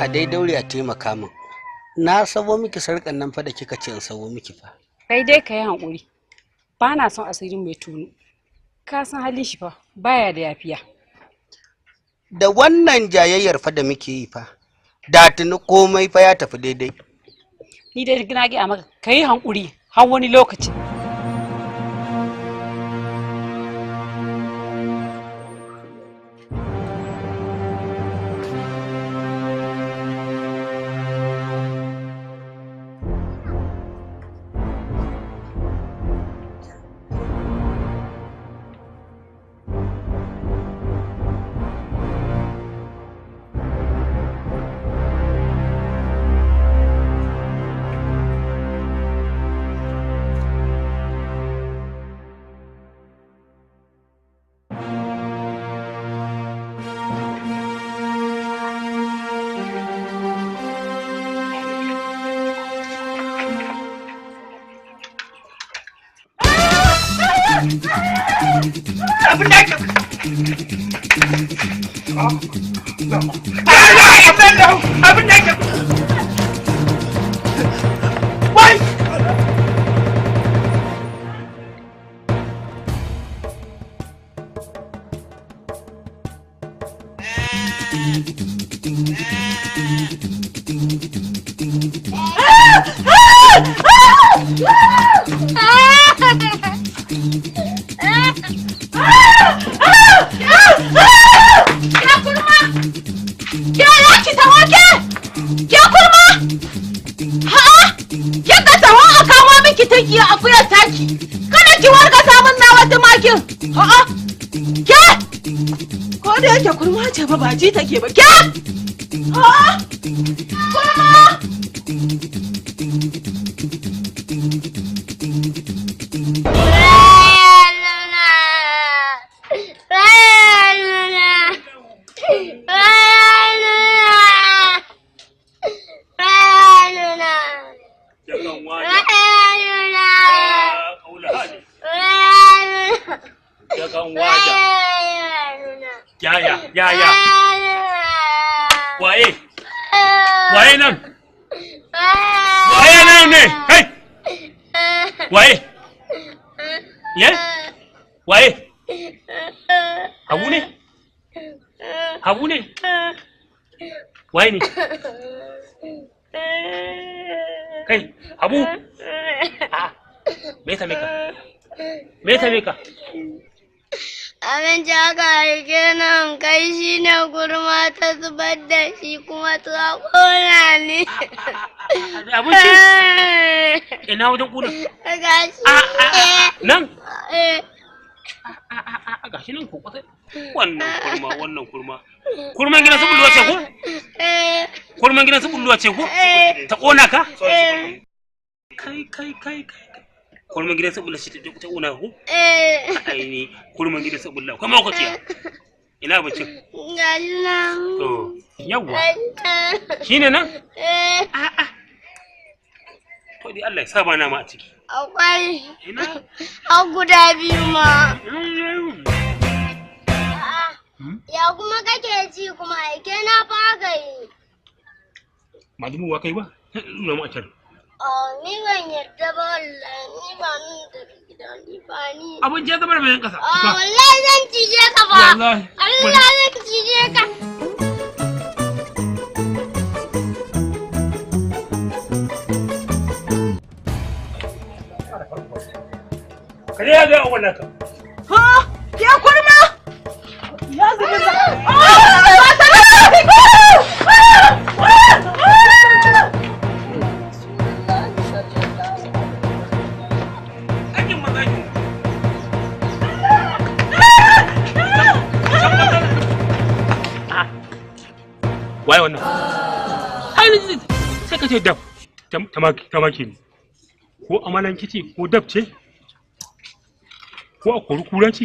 a dai daure a taimaka min. Na sabo miki sarƙan nan fa da kika ce in sabo miki fa. Kai dai ka yi haƙuri. Ba na son asirin mai tunu. Ka san halin shi fa baya da yafiya. Da wannan jayayyar fa da muke yi fa, da tuni komai fa ya tafi daidai. Ni dai na gaya maka ka yi haƙuri har wani lokaci. Ba ji take ba ke? Ha? Kurma! Waye nan? Waye nan ne? Kai! Waye? Ye? Waye? Habu ne? Habu ne? Waye ne? Kai, Habu! Me ya same ka? Me ya same ka? Abinci aka rike nan kai shi ne kurma ta zubar da shi kuma ta kona ne. Abinci? Ina wajen kuna? Gashi. Nan? Gashi nan ko kwata? Wannan kurma. Kurman gidan su bulluwa ce ko? Kurman gidan su bulluwa ce ko? Ta kona ka? Kai. Kurman gidan sabula shi ta una ku? Ai ni kurman gidan sabula kuma ko tiya. Ina bacin? Gashi nan. To, yawa. Shine nan? To dai Allah ya saba na ma a ciki. Akwai. Ina? Har guda biyu ma. Ya kuma kake ci kuma aike na fa yi. Madumu wa kai ba? Nuna mu a can. Ni ban yarda ba wallahi, ni ba ni da gida ni ba ni. Abin je zama da bayan kasa. Wallahi zan cije ka ba. Allah zan cije ka. Kare ya ga wannan ka. Ha? Ya kurma? Ya zubi za. Waye wannan? Ai sai ka ce dab tamaki ne. Ko amalan kici ko dab ce? Ko a kuru kura ce?